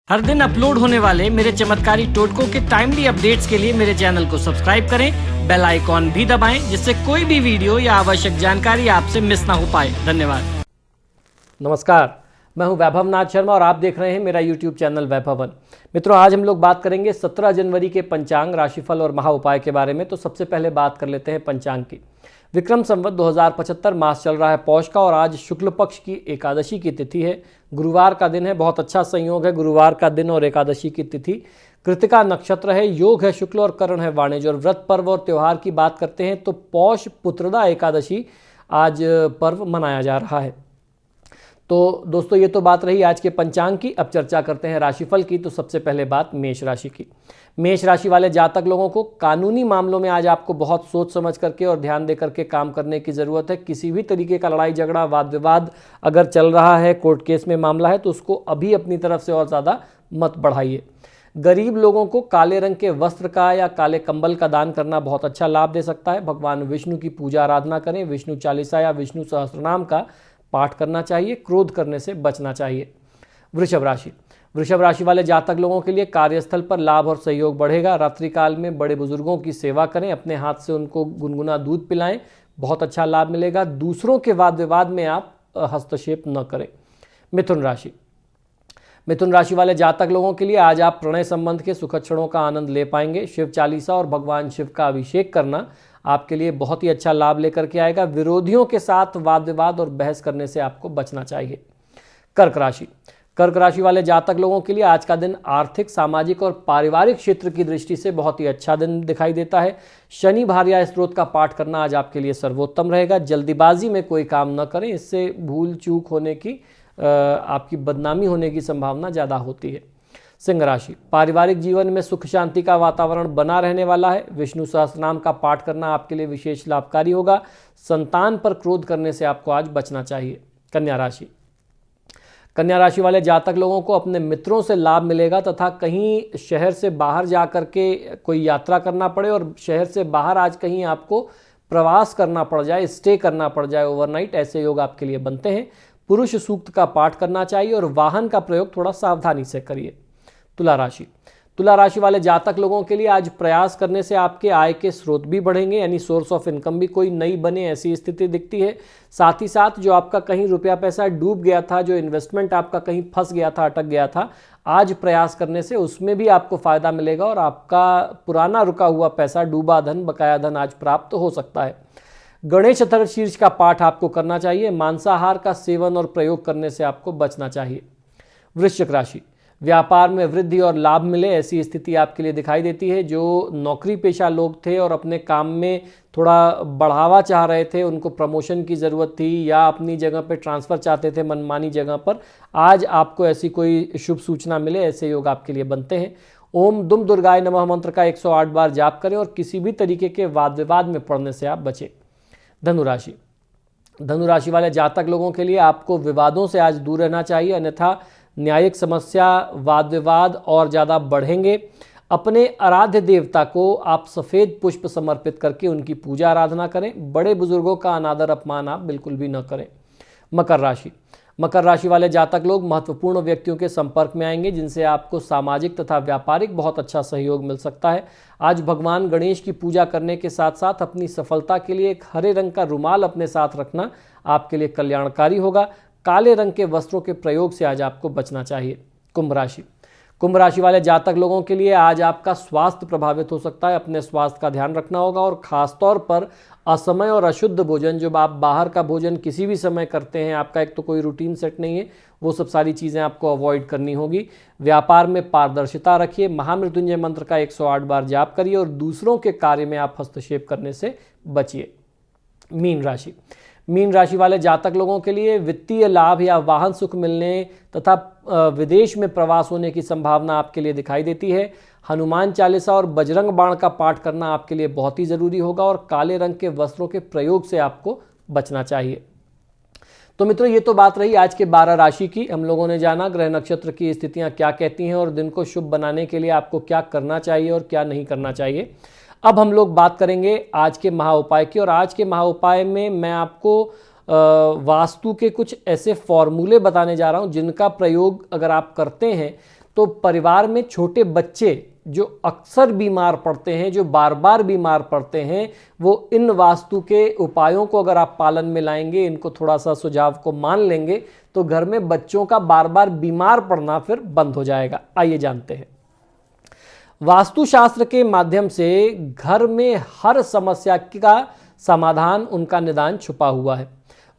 हर दिन अपलोड होने वाले मेरे चमत्कारी टोटकों के टाइमली अपडेट्स के लिए मेरे चैनल को सब्सक्राइब करें, बेल आइकॉन भी दबाएं, जिससे कोई भी वीडियो या आवश्यक जानकारी आपसे मिस ना हो पाए। धन्यवाद। नमस्कार, मैं हूं वैभव नाथ शर्मा और आप देख रहे हैं मेरा YouTube चैनल वैभवन। मित्रों, आज हम लोग बात करेंगे 17 जनवरी के पंचांग, राशिफल और महा उपाय के बारे में। तो सबसे पहले बात कर लेते हैं पंचांग की। विक्रम संवत 2075 मास चल रहा है पौष का और आज शुक्ल पक्ष की एकादशी की तिथि है। गुरुवार का दिन है, बहुत अच्छा संयोग है गुरुवार का दिन और एकादशी की तिथि। कृतिका नक्षत्र है, योग है शुक्ल और करण है वाणिज्य। और व्रत पर्व और त्यौहार की बात करते हैं तो पौष पुत्रदा एकादशी आज पर्व मनाया जा रहा है। तो दोस्तों, ये तो बात रही आज के पंचांग की। अब चर्चा करते हैं राशिफल की। तो सबसे पहले बात मेष राशि की। मेष राशि वाले जातक लोगों को कानूनी मामलों में आज आपको बहुत सोच समझ करके और ध्यान दे करके काम करने की ज़रूरत है। किसी भी तरीके का लड़ाई झगड़ा वाद विवाद अगर चल रहा है, कोर्ट केस में मामला है, तो उसको अभी अपनी तरफ से और ज़्यादा मत बढ़ाइए। गरीब लोगों को काले रंग के वस्त्र का या काले कंबल का दान करना बहुत अच्छा लाभ दे सकता है। भगवान विष्णु की पूजा आराधना करें, विष्णु चालीसा या विष्णु सहस्त्रनाम का पाठ करना चाहिए। क्रोध करने से बचना चाहिए। वृषभ राशि। वृषभ राशि वाले जातक लोगों के लिए कार्यस्थल पर लाभ और सहयोग बढ़ेगा। रात्रिकाल में बड़े बुजुर्गों की सेवा करें, अपने हाथ से उनको गुनगुना दूध पिलाएं, बहुत अच्छा लाभ मिलेगा। दूसरों के वाद विवाद में आप हस्तक्षेप न करें। मिथुन राशि। मिथुन राशि वाले जातक लोगों के लिए आज आप प्रणय संबंध के सुखद क्षणों का आनंद ले पाएंगे। शिव चालीसा और भगवान शिव का अभिषेक करना आपके लिए बहुत ही अच्छा लाभ लेकर के आएगा। विरोधियों के साथ वाद विवाद और बहस करने से आपको बचना चाहिए। कर्क राशि। कर्क राशि वाले जातक लोगों के लिए आज का दिन आर्थिक, सामाजिक और पारिवारिक क्षेत्र की दृष्टि से बहुत ही अच्छा दिन दिखाई देता है। शनि भार्या स्तोत्र का पाठ करना आज आपके लिए सर्वोत्तम रहेगा। जल्दीबाजी में कोई काम न करें, इससे भूल चूक होने की आपकी बदनामी होने की संभावना ज़्यादा होती है। सिंह राशि। पारिवारिक जीवन में सुख शांति का वातावरण बना रहने वाला है। विष्णु सहस्त्रनाम का पाठ करना आपके लिए विशेष लाभकारी होगा। संतान पर क्रोध करने से आपको आज बचना चाहिए। कन्या राशि। कन्या राशि वाले जातक लोगों को अपने मित्रों से लाभ मिलेगा तथा कहीं शहर से बाहर जा करके कोई यात्रा करना पड़े और शहर से बाहर आज कहीं आपको प्रवास करना पड़ जाए, स्टे करना पड़ जाए ओवरनाइट, ऐसे योग आपके लिए बनते हैं। पुरुष सूक्त का पाठ करना चाहिए और वाहन का प्रयोग थोड़ा सावधानी से करिए। तुला राशि। तुला राशि वाले जातक लोगों के लिए आज प्रयास करने से आपके आय के स्रोत भी बढ़ेंगे, यानी सोर्स ऑफ इनकम भी कोई नई बने, ऐसी स्थिति दिखती है। साथ ही साथ जो आपका कहीं रुपया पैसा डूब गया था, जो इन्वेस्टमेंट आपका कहीं फंस गया था, अटक गया था, आज प्रयास करने से उसमें भी आपको फायदा मिलेगा और आपका पुराना रुका हुआ पैसा, डूबा धन, बकाया धन आज प्राप्त हो सकता है। गणेश चतुर्थी का पाठ आपको करना चाहिए। मांसाहार का सेवन और प्रयोग करने से आपको बचना चाहिए। वृश्चिक राशि। व्यापार में वृद्धि और लाभ मिले, ऐसी स्थिति आपके लिए दिखाई देती है। जो नौकरी पेशा लोग थे और अपने काम में थोड़ा बढ़ावा चाह रहे थे, उनको प्रमोशन की ज़रूरत थी या अपनी जगह पे ट्रांसफ़र चाहते थे मनमानी जगह पर, आज आपको ऐसी कोई शुभ सूचना मिले, ऐसे योग आपके लिए बनते हैं। ओम दुम दुर्गाय नमः मंत्र का 108 बार जाप करें और किसी भी तरीके के वाद विवाद में पड़ने से आप बचें। धनुराशि। धनुराशि वाले जातक लोगों के लिए आपको विवादों से आज दूर रहना चाहिए, अन्यथा न्यायिक समस्या, वाद विवाद और ज़्यादा बढ़ेंगे। अपने आराध्य देवता को आप सफ़ेद पुष्प समर्पित करके उनकी पूजा आराधना करें। बड़े बुजुर्गों का अनादर अपमान आप बिल्कुल भी न करें। मकर राशि। मकर राशि वाले जातक लोग महत्वपूर्ण व्यक्तियों के संपर्क में आएंगे, जिनसे आपको सामाजिक तथा व्यापारिक बहुत अच्छा सहयोग मिल सकता है। आज भगवान गणेश की पूजा करने के साथ साथ अपनी सफलता के लिए एक हरे रंग का रुमाल अपने साथ रखना आपके लिए कल्याणकारी होगा। काले रंग के वस्त्रों के प्रयोग से आज आपको बचना चाहिए। कुंभ राशि। कुंभ राशि वाले जातक लोगों के लिए आज आपका स्वास्थ्य प्रभावित हो सकता है। अपने स्वास्थ्य का ध्यान रखना होगा और खासतौर पर असमय और अशुद्ध भोजन, जो आप बाहर का भोजन किसी भी समय करते हैं, आपका एक तो कोई रूटीन सेट नहीं है, वो सब सारी चीज़ें आपको अवॉइड करनी होगी। व्यापार में पारदर्शिता रखिए। महामृत्युंजय मंत्र का 108 बार जाप करिए और दूसरों के कार्य में आप हस्तक्षेप करने से बचिए। मीन राशि। मीन राशि वाले जातक लोगों के लिए वित्तीय लाभ या वाहन सुख मिलने तथा विदेश में प्रवास होने की संभावना आपके लिए दिखाई देती है। हनुमान चालीसा और बजरंग बाण का पाठ करना आपके लिए बहुत ही ज़रूरी होगा और काले रंग के वस्त्रों के प्रयोग से आपको बचना चाहिए। तो मित्रों, ये तो बात रही आज के 12 राशि की। हम लोगों ने जाना ग्रह नक्षत्र की स्थितियाँ क्या कहती हैं और दिन को शुभ बनाने के लिए आपको क्या करना चाहिए और क्या नहीं करना चाहिए। अब हम लोग बात करेंगे आज के महा उपाय की और आज के महा उपाय में मैं आपको वास्तु के कुछ ऐसे फॉर्मूले बताने जा रहा हूं जिनका प्रयोग अगर आप करते हैं तो परिवार में छोटे बच्चे जो अक्सर बीमार पड़ते हैं, जो बार बार बीमार पड़ते हैं, वो इन वास्तु के उपायों को अगर आप पालन में लाएंगे, इनको थोड़ा सा सुझाव को मान लेंगे, तो घर में बच्चों का बार बार बीमार पड़ना फिर बंद हो जाएगा। आइए जानते हैं। वास्तुशास्त्र के माध्यम से घर में हर समस्या का समाधान, उनका निदान छुपा हुआ है।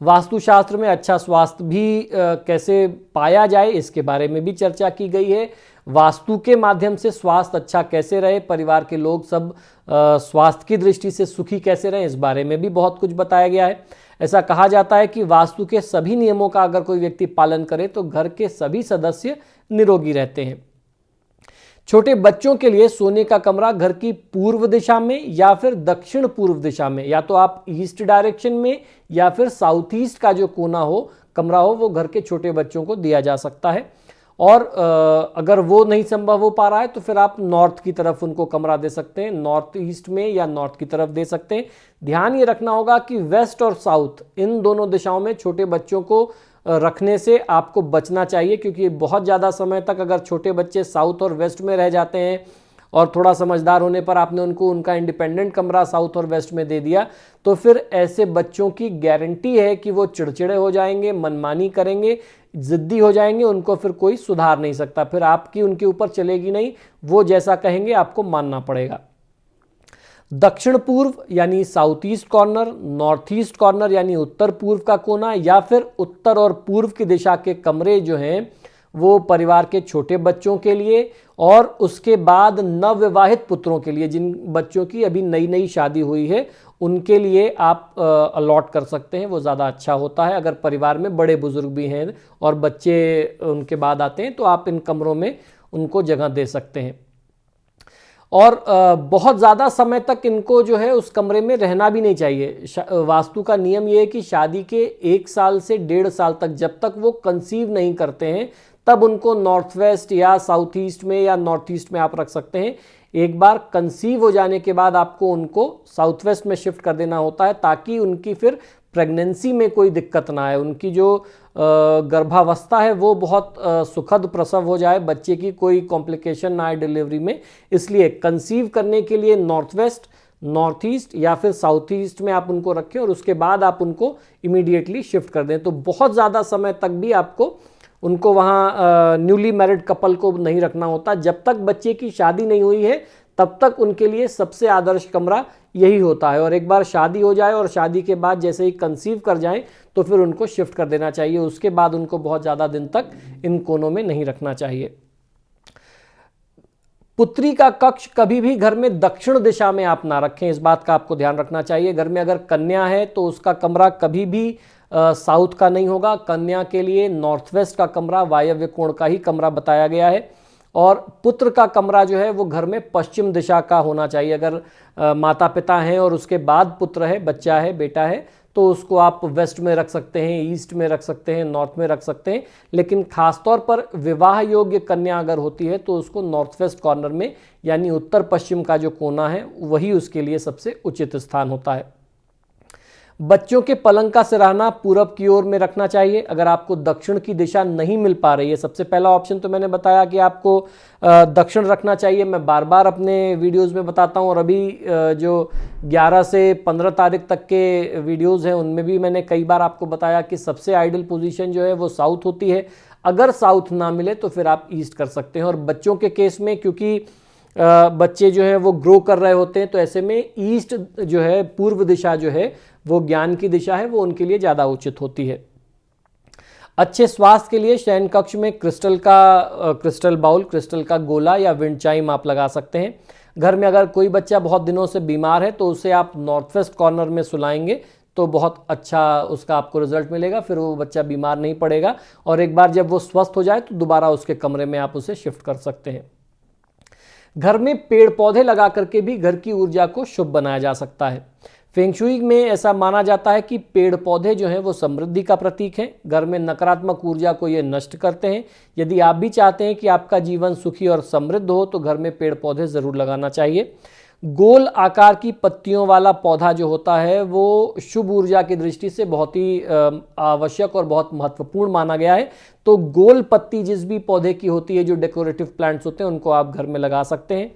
वास्तुशास्त्र में अच्छा स्वास्थ्य भी कैसे पाया जाए, इसके बारे में भी चर्चा की गई है। वास्तु के माध्यम से स्वास्थ्य अच्छा कैसे रहे, परिवार के लोग सब स्वास्थ्य की दृष्टि से सुखी कैसे रहें, इस बारे में भी बहुत कुछ बताया गया है। ऐसा कहा जाता है कि वास्तु के सभी नियमों का अगर कोई व्यक्ति पालन करे तो घर के सभी सदस्य निरोगी रहते हैं। छोटे बच्चों के लिए सोने का कमरा घर की पूर्व दिशा में या फिर दक्षिण पूर्व दिशा में, या तो आप ईस्ट डायरेक्शन में या फिर साउथ ईस्ट का जो कोना हो, कमरा हो, वो घर के छोटे बच्चों को दिया जा सकता है। और अगर वो नहीं संभव हो पा रहा है तो फिर आप नॉर्थ की तरफ उनको कमरा दे सकते हैं, नॉर्थ ईस्ट में या नॉर्थ की तरफ दे सकते हैं। ध्यान ये रखना होगा कि वेस्ट और साउथ, इन दोनों दिशाओं में छोटे बच्चों को रखने से आपको बचना चाहिए, क्योंकि बहुत ज़्यादा समय तक अगर छोटे बच्चे साउथ और वेस्ट में रह जाते हैं और थोड़ा समझदार होने पर आपने उनको उनका इंडिपेंडेंट कमरा साउथ और वेस्ट में दे दिया, तो फिर ऐसे बच्चों की गारंटी है कि वो चिड़चिड़े हो जाएंगे, मनमानी करेंगे, जिद्दी हो जाएंगे, उनको फिर कोई सुधार नहीं सकता, फिर आपकी उनके ऊपर चलेगी नहीं, वो जैसा कहेंगे आपको मानना पड़ेगा। दक्षिण पूर्व यानी south east corner, north east corner यानी उत्तर पूर्व का कोना, या फिर उत्तर और पूर्व की दिशा के कमरे जो हैं वो परिवार के छोटे बच्चों के लिए, और उसके बाद नवविवाहित पुत्रों के लिए, जिन बच्चों की अभी नई नई शादी हुई है, उनके लिए आप अलॉट कर सकते हैं, वो ज़्यादा अच्छा होता है। अगर परिवार में बड़े बुजुर्ग भी हैं और बच्चे उनके बाद आते हैं तो आप इन कमरों में उनको जगह दे सकते हैं। और बहुत ज़्यादा समय तक इनको जो है उस कमरे में रहना भी नहीं चाहिए। वास्तु का नियम ये है कि शादी के 1 साल से 1.5 साल तक, जब तक वो कंसीव नहीं करते हैं, तब उनको नॉर्थ वेस्ट या साउथ ईस्ट में या नॉर्थ ईस्ट में आप रख सकते हैं। एक बार कंसीव हो जाने के बाद आपको उनको साउथ वेस्ट में शिफ्ट कर देना होता है, ताकि उनकी फिर प्रेगनेंसी में कोई दिक्कत ना आए, उनकी जो गर्भावस्था है वो बहुत सुखद प्रसव हो जाए, बच्चे की कोई कॉम्प्लिकेशन ना आए डिलीवरी में। इसलिए कंसीव करने के लिए नॉर्थ वेस्ट, नॉर्थ ईस्ट या फिर साउथ ईस्ट में आप उनको रखें और उसके बाद आप उनको इमीडिएटली शिफ्ट कर दें। तो बहुत ज़्यादा समय तक भी आपको उनको वहाँ न्यूली मैरिड कपल को नहीं रखना होता। जब तक बच्चे की शादी नहीं हुई है तब तक उनके लिए सबसे आदर्श कमरा यही होता है, और एक बार शादी हो जाए और शादी के बाद जैसे ही कंसीव कर जाएं तो फिर उनको शिफ्ट कर देना चाहिए। उसके बाद उनको बहुत ज़्यादा दिन तक इन कोनों में नहीं रखना चाहिए। पुत्री का कक्ष कभी भी घर में दक्षिण दिशा में आप ना रखें, इस बात का आपको ध्यान रखना चाहिए। घर में अगर कन्या है तो उसका कमरा कभी भी साउथ का नहीं होगा। कन्या के लिए नॉर्थ वेस्ट का कमरा, वायव्य कोण का ही कमरा बताया गया है। और पुत्र का कमरा जो है वो घर में पश्चिम दिशा का होना चाहिए। अगर माता पिता हैं और उसके बाद पुत्र है, बच्चा है, बेटा है, तो उसको आप वेस्ट में रख सकते हैं, ईस्ट में रख सकते हैं, नॉर्थ में रख सकते हैं। लेकिन खासतौर पर विवाह योग्य कन्या अगर होती है तो उसको नॉर्थ वेस्ट कॉर्नर में यानी उत्तर पश्चिम का जो कोना है वही उसके लिए सबसे उचित स्थान होता है। बच्चों के पलंग का सिरहाना पूरब की ओर में रखना चाहिए। अगर आपको दक्षिण की दिशा नहीं मिल पा रही है, सबसे पहला ऑप्शन तो मैंने बताया कि आपको दक्षिण रखना चाहिए, मैं बार बार अपने वीडियोस में बताता हूं, और अभी जो 11 से 15 तारीख तक के वीडियोस हैं उनमें भी मैंने कई बार आपको बताया कि सबसे आइडियल पोजीशन जो है वो साउथ होती है। अगर साउथ ना मिले तो फिर आप ईस्ट कर सकते हैं। और बच्चों के केस में क्योंकि बच्चे जो है वो ग्रो कर रहे होते हैं, तो ऐसे में ईस्ट जो है, पूर्व दिशा जो है वो ज्ञान की दिशा है, वो उनके लिए ज़्यादा उचित होती है। अच्छे स्वास्थ्य के लिए शयन कक्ष में क्रिस्टल बाउल, क्रिस्टल का गोला या विंड चाइम आप लगा सकते हैं। घर में अगर कोई बच्चा बहुत दिनों से बीमार है तो उसे आप नॉर्थ वेस्ट कॉर्नर में सुलाएंगे तो बहुत अच्छा उसका आपको रिजल्ट मिलेगा, फिर वो बच्चा बीमार नहीं पड़ेगा। और एक बार जब वो स्वस्थ हो जाए तो दोबारा उसके कमरे में आप उसे शिफ्ट कर सकते हैं। घर में पेड़ पौधे लगा करके भी घर की ऊर्जा को शुभ बनाया जा सकता है। फेंगशुई में ऐसा माना जाता है कि पेड़ पौधे जो हैं वो समृद्धि का प्रतीक हैं। घर में नकारात्मक ऊर्जा को ये नष्ट करते हैं। यदि आप भी चाहते हैं कि आपका जीवन सुखी और समृद्ध हो तो घर में पेड़ पौधे ज़रूर लगाना चाहिए। गोल आकार की पत्तियों वाला पौधा जो होता है वो शुभ ऊर्जा की दृष्टि से बहुत ही आवश्यक और बहुत महत्वपूर्ण माना गया है। तो गोल पत्ती जिस भी पौधे की होती है, जो डेकोरेटिव प्लांट्स होते हैं, उनको आप घर में लगा सकते हैं।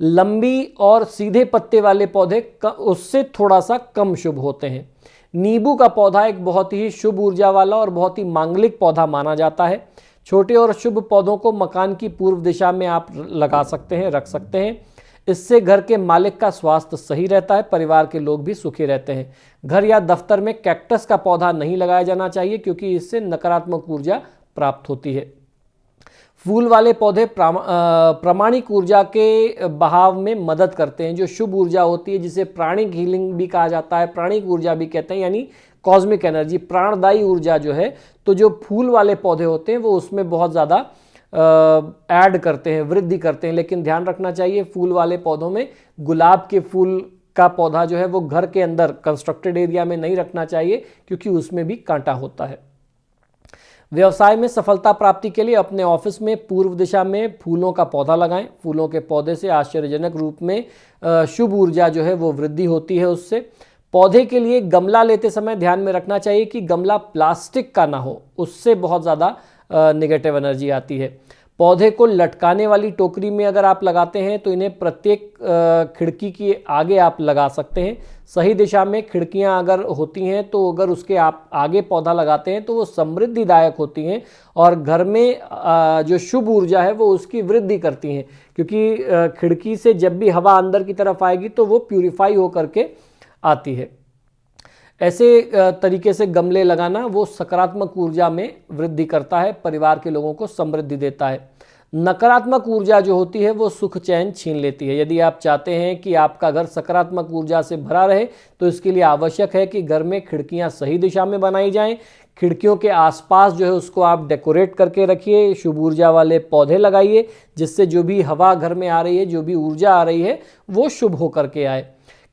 लंबी और सीधे पत्ते वाले पौधे उससे थोड़ा सा कम शुभ होते हैं। नींबू का पौधा एक बहुत ही शुभ ऊर्जा वाला और बहुत ही मांगलिक पौधा माना जाता है। छोटे और शुभ पौधों को मकान की पूर्व दिशा में आप लगा सकते हैं, रख सकते हैं। इससे घर के मालिक का स्वास्थ्य सही रहता है, परिवार के लोग भी सुखी रहते हैं। घर या दफ्तर में कैक्टस का पौधा नहीं लगाया जाना चाहिए क्योंकि इससे नकारात्मक ऊर्जा प्राप्त होती है। फूल वाले पौधे प्रामाणिक ऊर्जा के बहाव में मदद करते हैं। जो शुभ ऊर्जा होती है, जिसे प्राणिक हीलिंग भी कहा जाता है, प्राणिक ऊर्जा भी कहते हैं, यानी कॉस्मिक एनर्जी, प्राणदायी ऊर्जा जो है, तो जो फूल वाले पौधे होते हैं वो उसमें बहुत ज़्यादा ऐड करते हैं, वृद्धि करते हैं। लेकिन ध्यान रखना चाहिए, फूल वाले पौधों में गुलाब के फूल का पौधा जो है वो घर के अंदर कंस्ट्रक्टेड एरिया में नहीं रखना चाहिए क्योंकि उसमें भी कांटा होता है। व्यवसाय में सफलता प्राप्ति के लिए अपने ऑफिस में पूर्व दिशा में फूलों का पौधा लगाएं। फूलों के पौधे से आश्चर्यजनक रूप में शुभ ऊर्जा जो है वो वृद्धि होती है उससे। पौधे के लिए गमला लेते समय ध्यान में रखना चाहिए कि गमला प्लास्टिक का ना हो, उससे बहुत ज़्यादा नेगेटिव एनर्जी आती है। पौधे को लटकाने वाली टोकरी में अगर आप लगाते हैं तो इन्हें प्रत्येक खिड़की के आगे आप लगा सकते हैं। सही दिशा में खिड़कियां अगर होती हैं तो अगर उसके आप आगे पौधा लगाते हैं तो वो समृद्धिदायक होती हैं और घर में जो शुभ ऊर्जा है वो उसकी वृद्धि करती हैं, क्योंकि खिड़की से जब भी हवा अंदर की तरफ आएगी तो वो प्यूरिफाई होकर के आती है। ऐसे तरीके से गमले लगाना वो सकारात्मक ऊर्जा में वृद्धि करता है, परिवार के लोगों को समृद्धि देता है। नकारात्मक ऊर्जा जो होती है वो सुख चैन छीन लेती है। यदि आप चाहते हैं कि आपका घर सकारात्मक ऊर्जा से भरा रहे तो इसके लिए आवश्यक है कि घर में खिड़कियां सही दिशा में बनाई जाएं। खिड़कियों के आसपास जो है उसको आप डेकोरेट करके रखिए, शुभ ऊर्जा वाले पौधे लगाइए, जिससे जो भी हवा घर में आ रही है, जो भी ऊर्जा आ रही है वो शुभ होकर के आए।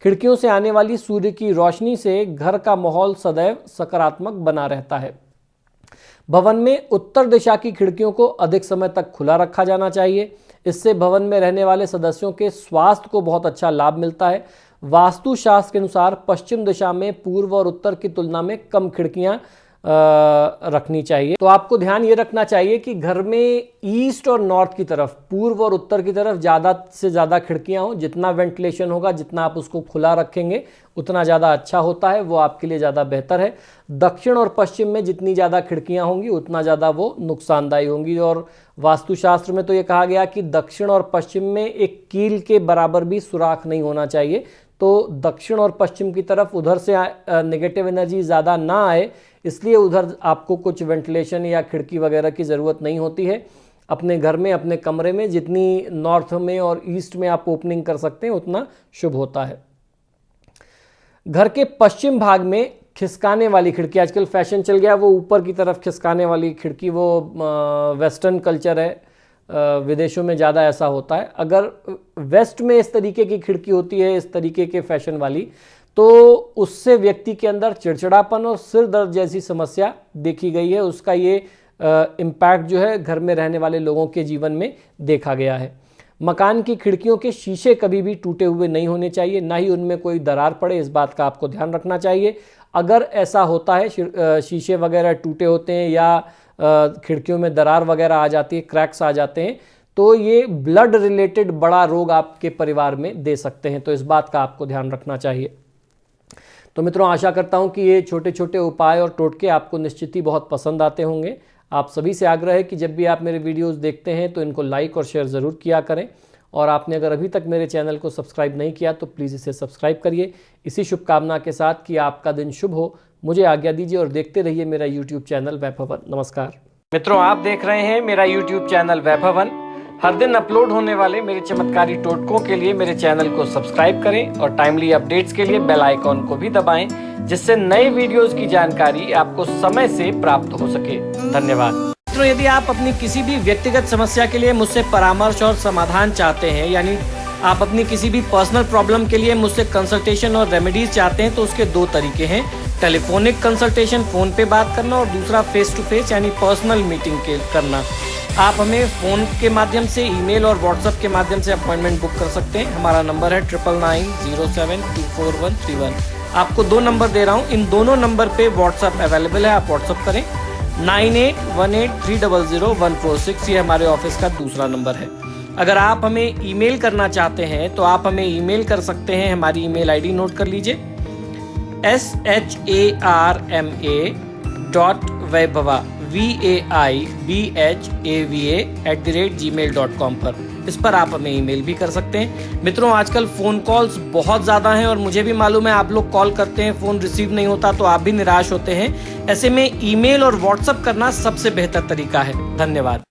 खिड़कियों से आने वाली सूर्य की रोशनी से घर का माहौल सदैव सकारात्मक बना रहता है। भवन में उत्तर दिशा की खिड़कियों को अधिक समय तक खुला रखा जाना चाहिए। इससे भवन में रहने वाले सदस्यों के स्वास्थ्य को बहुत अच्छा लाभ मिलता है। वास्तुशास्त्र के अनुसार पश्चिम दिशा में पूर्व और उत्तर की तुलना में कम खिड़कियां रखनी चाहिए। तो आपको ध्यान ये रखना चाहिए कि घर में ईस्ट और नॉर्थ की तरफ, पूर्व और उत्तर की तरफ ज़्यादा से ज़्यादा खिड़कियां हों। जितना वेंटिलेशन होगा, जितना आप उसको खुला रखेंगे उतना ज़्यादा अच्छा होता है, वो आपके लिए ज़्यादा बेहतर है। दक्षिण और पश्चिम में जितनी ज़्यादा खिड़कियां होंगी उतना ज़्यादा वो नुकसानदायी होंगी। और वास्तुशास्त्र में तो ये कहा गया कि दक्षिण और पश्चिम में एक कील के बराबर भी सुराख नहीं होना चाहिए। तो दक्षिण और पश्चिम की तरफ उधर से नेगेटिव एनर्जी ज़्यादा ना आए, इसलिए उधर आपको कुछ वेंटिलेशन या खिड़की वगैरह की ज़रूरत नहीं होती है। अपने घर में, अपने कमरे में जितनी नॉर्थ में और ईस्ट में आप ओपनिंग कर सकते हैं उतना शुभ होता है। घर के पश्चिम भाग में खिसकाने वाली खिड़की, आजकल फैशन चल गया वो ऊपर की तरफ खिसकाने वाली खिड़की, वो वेस्टर्न कल्चर है, विदेशों में ज़्यादा ऐसा होता है। अगर वेस्ट में इस तरीके की खिड़की होती है, इस तरीके के फैशन वाली, तो उससे व्यक्ति के अंदर चिड़चिड़ापन और सिर दर्द जैसी समस्या देखी गई है। उसका ये इम्पैक्ट जो है घर में रहने वाले लोगों के जीवन में देखा गया है। मकान की खिड़कियों के शीशे कभी भी टूटे हुए नहीं होने चाहिए, ना ही उनमें कोई दरार पड़े, इस बात का आपको ध्यान रखना चाहिए। अगर ऐसा होता है, शीशे वगैरह टूटे होते हैं या खिड़कियों में दरार वगैरह आ जाती है, क्रैक्स आ जाते हैं, तो ये ब्लड रिलेटेड बड़ा रोग आपके परिवार में दे सकते हैं। तो इस बात का आपको ध्यान रखना चाहिए। तो मित्रों, आशा करता हूं कि ये छोटे छोटे उपाय और टोटके आपको निश्चित ही बहुत पसंद आते होंगे। आप सभी से आग्रह है कि जब भी आप मेरे वीडियोस देखते हैं तो इनको लाइक और शेयर ज़रूर किया करें। और आपने अगर अभी तक मेरे चैनल को सब्सक्राइब नहीं किया तो प्लीज़ इसे सब्सक्राइब करिए। इसी शुभकामना के साथ कि आपका दिन शुभ हो, मुझे आज्ञा दीजिए और देखते रहिए मेरा यूट्यूब चैनल वैभवन। नमस्कार मित्रों, आप देख रहे हैं मेरा यूट्यूब चैनल वैभवन। हर दिन अपलोड होने वाले मेरे चमत्कारी टोटकों के लिए मेरे चैनल को सब्सक्राइब करें और टाइमली अपडेट्स के लिए बेल आइकॉन को भी दबाएं, जिससे नए वीडियोस की जानकारी आपको समय से प्राप्त हो सके। धन्यवाद। मित्रों, यदि आप अपनी किसी भी व्यक्तिगत समस्या के लिए मुझसे परामर्श और समाधान चाहते हैं, यानी आप अपनी किसी भी पर्सनल प्रॉब्लम के लिए मुझसे कंसल्टेशन और रेमेडीज चाहते हैं, तो उसके दो तरीके हैं। टेलीफोनिक कंसल्टेशन, फ़ोन पे बात करना, और दूसरा फेस टू फेस यानी पर्सनल मीटिंग करना। आप हमें फ़ोन के माध्यम से, ईमेल और व्हाट्सएप के माध्यम से अपॉइंटमेंट बुक कर सकते हैं। हमारा नंबर है 9990724131। आपको 2 नंबर दे रहा हूँ, इन दोनों नंबर पे व्हाट्सएप अवेलेबल है, आप व्हाट्सएप करें। 9818300146 ये हमारे ऑफिस का दूसरा नंबर है। अगर आप हमें ईमेल करना चाहते हैं तो आप हमें ईमेल कर सकते हैं। हमारी ईमेल आईडी नोट कर लीजिए, sharma.vaibhava vaibhava@gmail.com पर, इस पर आप हमें ईमेल भी कर सकते हैं। मित्रों, आजकल फ़ोन कॉल्स बहुत ज़्यादा हैं और मुझे भी मालूम है आप लोग कॉल करते हैं, फ़ोन रिसीव नहीं होता तो आप भी निराश होते हैं। ऐसे में ईमेल और व्हाट्सएप करना सबसे बेहतर तरीका है। धन्यवाद।